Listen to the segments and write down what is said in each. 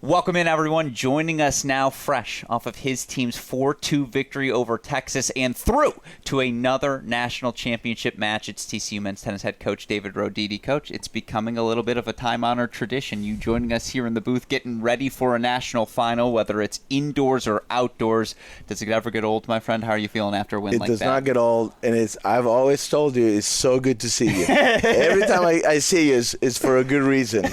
Welcome in, everyone. Joining us now fresh off of his team's 4-2 victory over Texas and through to another national championship match. It's TCU men's tennis head coach David Roditi. Coach, it's becoming a little bit of a time-honored tradition. You joining us here in the booth getting ready for a national final, whether it's indoors or outdoors. Does it ever get old, my friend? How are you feeling after a win like that? It does not get old, and I've always told you it's so good to see you. Every time I see you, it's for a good reason.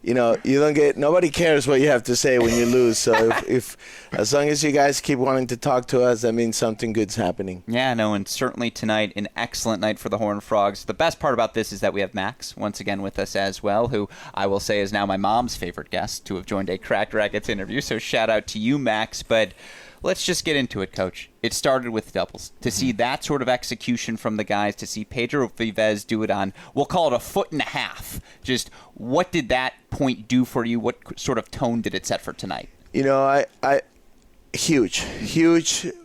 You don't get, nobody cares what you have to say when you lose. So if as long as you guys keep wanting to talk to us, that means something good's happening. Yeah, no, and certainly tonight, an excellent night for the Horned Frogs. The best part about this is that we have Max once again with us as well, who I will say is now my mom's favorite guest to have joined a Cracked Rackets interview. So shout out to you, Max. But let's just get into it, Coach. It started with doubles. To see that sort of execution from the guys, to see Pedro Vives do it on, we'll call it a foot and a half. Just what did that point do for you? What sort of tone did it set for tonight? Huge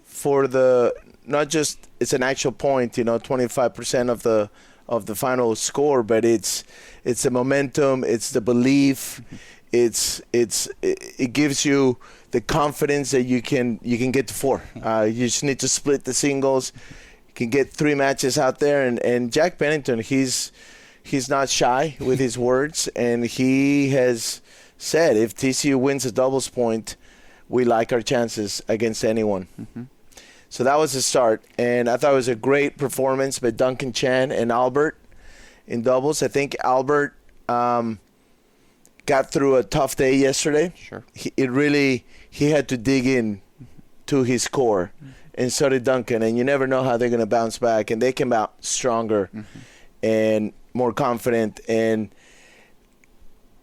for the, not just it's an actual point, 25% of the final score, but it's the momentum, it's the belief, it gives you the confidence that you can get to 4. You just need to split the singles. You can get 3 matches out there, and Jack Pennington, he's not shy with his words, and he has said if TCU wins a doubles point, we like our chances against anyone. Mm-hmm. So that was the start, and I thought it was a great performance by Duncan Chan and Albert in doubles. I think Albert got through a tough day yesterday. Sure. He had to dig in to his core, and so did Duncan. And you never know how they're going to bounce back, and they came out stronger and more confident. And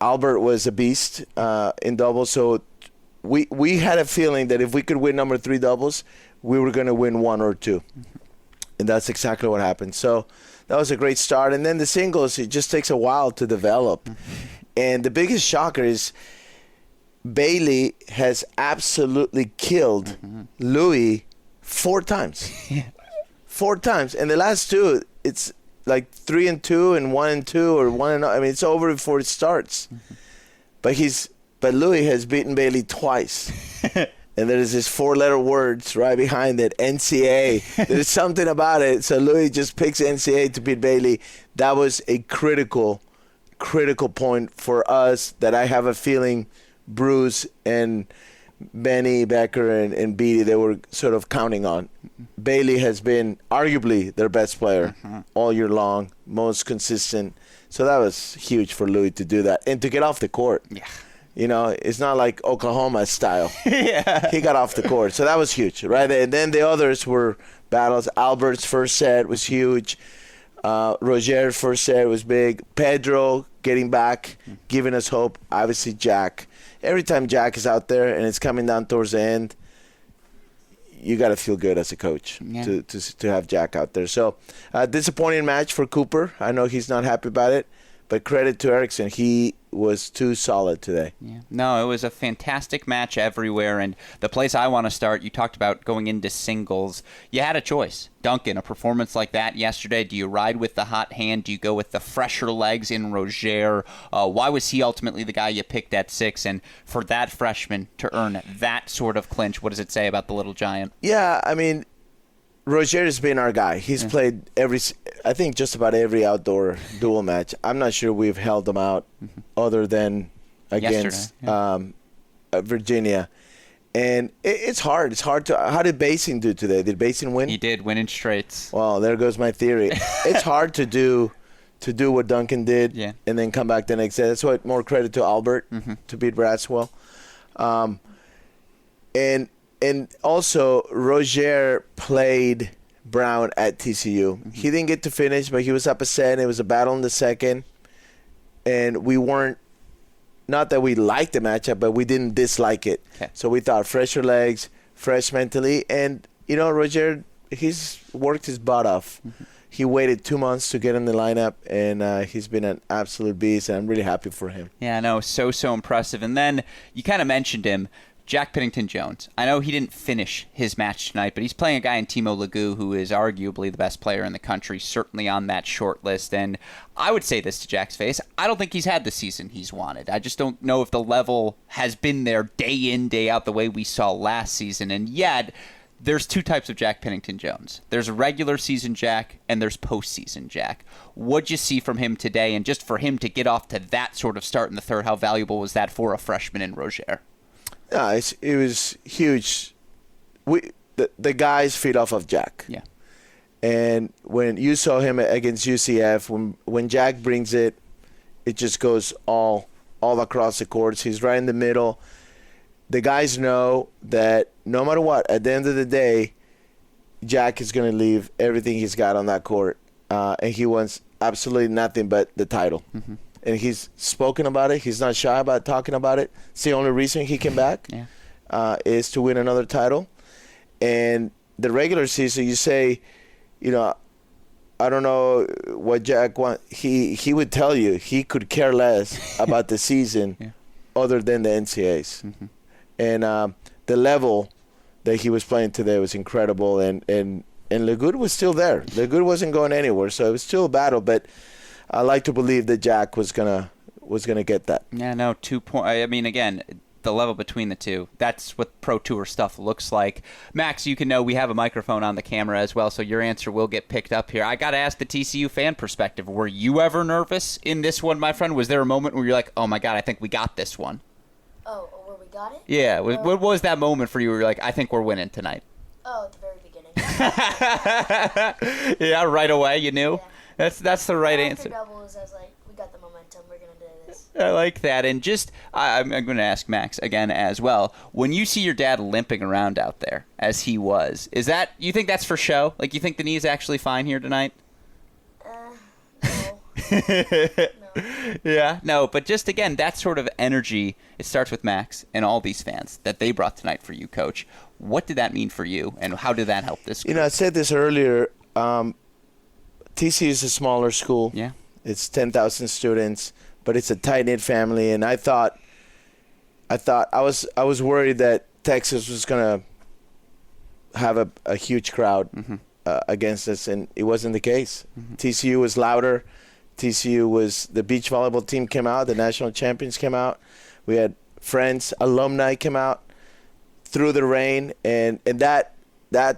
Albert was a beast in doubles. So we had a feeling that if we could win number 3 doubles, we were going to win 1 or 2. And that's exactly what happened. So that was a great start. And then the singles, it just takes a while to develop. And the biggest shocker is Bailey has absolutely killed Louis 4 times. 4 times. And the last 2, it's like 3-2 and 1-2 or 1-0. I mean, it's over before it starts. But Louis has beaten Bailey twice. And there's this 4-letter words right behind it, NCAA. There's something about it. So Louis just picks NCAA to beat Bailey. That was a critical point for us that I have a feeling Bruce and Benny Becker and Beatty, they were sort of counting on. Bailey has been arguably their best player all year long, most consistent. So that was huge for Louis to do that and to get off the court. Yeah. It's not like Oklahoma style. Yeah. He got off the court. So that was huge, right? And then the others were battles. Albert's first set was huge. Roger's first set was big. Pedro getting back, giving us hope. Obviously, Jack. Every time Jack is out there and it's coming down towards the end, you got to feel good as a coach to have Jack out there. So, disappointing match for Cooper. I know he's not happy about it, but credit to Erickson. He was too solid today. Yeah. No, it was a fantastic match everywhere. And the place I want to start, you talked about going into singles. You had a choice. Duncan, a performance like that yesterday, do you ride with the hot hand? Do you go with the fresher legs in Roger? Why was he ultimately the guy you picked at 6? And for that freshman to earn that sort of clinch, what does it say about the little giant? Yeah, I mean, Roger has been our guy. He's played I think just about every outdoor dual match. I'm not sure we've held him out other than against Virginia. And it's hard. It's hard to – how did Basin do today? Did Basin win? He did, win in straights. Well, there goes my theory. It's hard to do what Duncan did and then come back the next day. That's why more credit to Albert to beat Bradswell. And also, Roger played Brown at TCU. He didn't get to finish, but he was up a set. It was a battle in the second. And we weren't, not that we liked the matchup, but we didn't dislike it. Okay. So we thought fresher legs, fresh mentally. And, Roger, he's worked his butt off. He waited 2 months to get in the lineup, and he's been an absolute beast, and I'm really happy for him. Yeah, no, so impressive. And then you kind of mentioned him. Jack Pennington-Jones. I know he didn't finish his match tonight, but he's playing a guy in Timo Legout who is arguably the best player in the country, certainly on that short list. And I would say this to Jack's face. I don't think he's had the season he's wanted. I just don't know if the level has been there day in, day out the way we saw last season. And yet, there's two types of Jack Pennington-Jones. There's regular season Jack, and there's postseason Jack. What'd you see from him today? And just for him to get off to that sort of start in the third, how valuable was that for a freshman in Roger? It was huge. The guys feed off of Jack. Yeah. And when you saw him against UCF, when Jack brings it, it just goes all across the courts. He's right in the middle. The guys know that no matter what, at the end of the day, Jack is going to leave everything he's got on that court. And he wants absolutely nothing but the title. Mm-hmm. And he's spoken about it. He's not shy about talking about it. It's the only reason he came back is to win another title. And the regular season, you say, I don't know what Jack wants. He would tell you he could care less about the season other than the NCAAs. Mm-hmm. And the level that he was playing today was incredible. And Legout was still there. Legout wasn't going anywhere, so it was still a battle. But I like to believe that Jack was gonna get that. Yeah, no, 2 points. I mean, again, the level between the two. That's what Pro Tour stuff looks like. Max, you can know we have a microphone on the camera as well, so your answer will get picked up here. I got to ask the TCU fan perspective. Were you ever nervous in this one, my friend? Was there a moment where you're like, oh, my God, I think we got this one? Oh, where we got it? Yeah. What was that moment for you where you're like, I think we're winning tonight? Oh, at the very beginning. Yeah, right away, you knew? Yeah. That's the right After answer. doubles, I was like, we got the momentum. We're going to do this. I like that. And just, I'm going to ask Max again as well. When you see your dad limping around out there, as he was, you think that's for show? Like, you think the knee is actually fine here tonight? No. Yeah, no, but just, again, that sort of energy, it starts with Max and all these fans that they brought tonight for you, Coach. What did that mean for you, and how did that help this group? I said this earlier. TCU is a smaller school. Yeah. It's 10,000 students, but it's a tight-knit family. And I was worried that Texas was going to have a huge crowd against us, and it wasn't the case. Mm-hmm. TCU was louder. The beach volleyball team came out. The national champions came out. We had friends, alumni came out through the rain, and that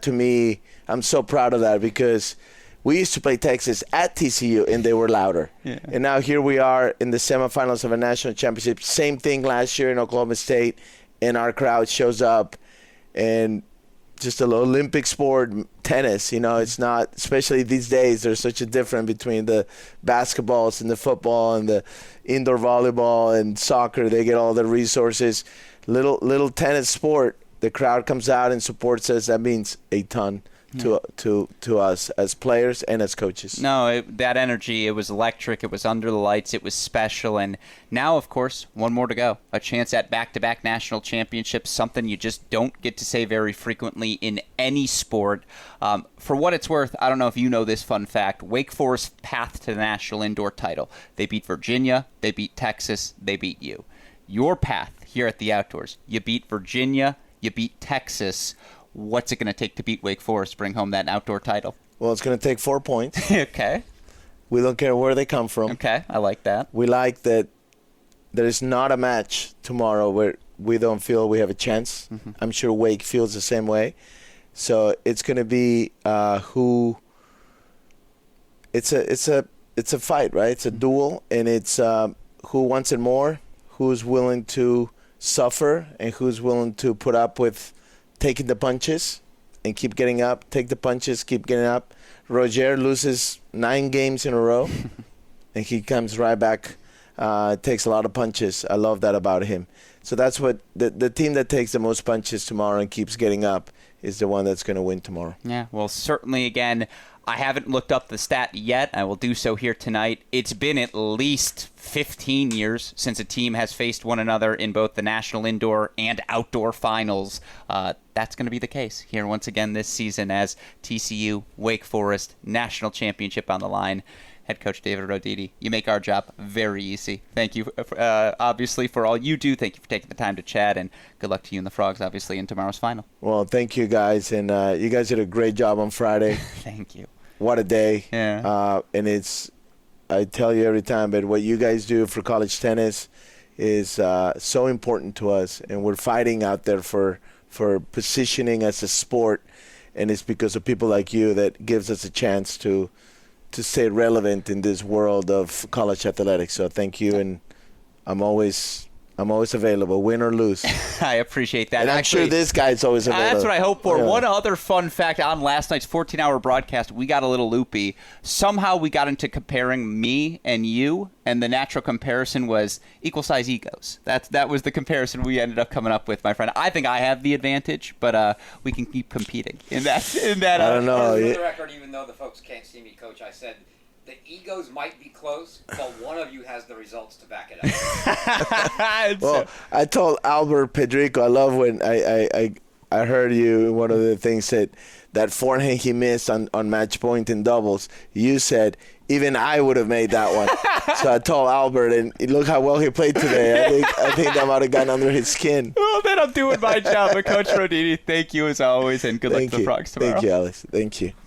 to me, I'm so proud of that because we used to play Texas at TCU, and they were louder. Yeah. And now here we are in the semifinals of a national championship. Same thing last year in Oklahoma State, and our crowd shows up. And just an Olympic sport, tennis, it's not, especially these days, there's such a difference between the basketballs and the football and the indoor volleyball and soccer. They get all the resources. Little tennis sport, the crowd comes out and supports us. That means a ton to us as players and as coaches. No, that energy, it was electric. It was under the lights. It was special. And now, of course, one more to go. A chance at back-to-back national championships, something you just don't get to say very frequently in any sport. For what it's worth, I don't know if you know this fun fact, Wake Forest's path to the national indoor title. They beat Virginia. They beat Texas. They beat you. Your path here at the Outdoors, you beat Virginia. You beat Texas. What's it going to take to beat Wake Forest, bring home that outdoor title? Well, it's going to take 4 points. Okay. We don't care where they come from. Okay, I like that. We like that there is not a match tomorrow where we don't feel we have a chance. Mm-hmm. I'm sure Wake feels the same way. So it's going to be who. It's a fight, right? It's a duel, and it's who wants it more, who's willing to suffer, and who's willing to put up with taking the punches and keep getting up, take the punches, keep getting up. Roger loses 9 games in a row, and he comes right back, takes a lot of punches. I love that about him. So that's what the team that takes the most punches tomorrow and keeps getting up is the one that's going to win tomorrow. Yeah, well, certainly, again, I haven't looked up the stat yet. I will do so here tonight. It's been at least 15 years since a team has faced one another in both the national indoor and outdoor finals. That's going to be the case here once again this season as TCU, Wake Forest, national championship on the line. head coach David Roditi. You make our job very easy. Thank you, obviously, for all you do. Thank you for taking the time to chat, and good luck to you and the Frogs, obviously, in tomorrow's final. Well, thank you guys, and you guys did a great job on Friday. Thank you. What a day. Yeah. And I tell you every time, but what you guys do for college tennis is so important to us, and we're fighting out there for positioning as a sport, and it's because of people like you that gives us a chance to stay relevant in this world of college athletics. So thank you, and I'm always available, win or lose. I appreciate that. And I'm sure this guy's always available. That's what I hope for. Yeah. One other fun fact on last night's 14-hour broadcast, we got a little loopy. Somehow we got into comparing me and you, and the natural comparison was equal size egos. That was the comparison we ended up coming up with, my friend. I think I have the advantage, but we can keep competing in that. I don't know. For the record, even though the folks can't see me, Coach, I said the egos might be close, but one of you has the results to back it up. Well, I told Albert Pedrico, I love when I heard you, one of the things that forehand he missed on match point in doubles, you said, even I would have made that one. So I told Albert, and look how well he played today. I think that might have gotten under his skin. Well, then I'm doing my job. But Coach Roditi, thank you as always, and good luck to the Frogs tomorrow. Thank you, Alex. Thank you.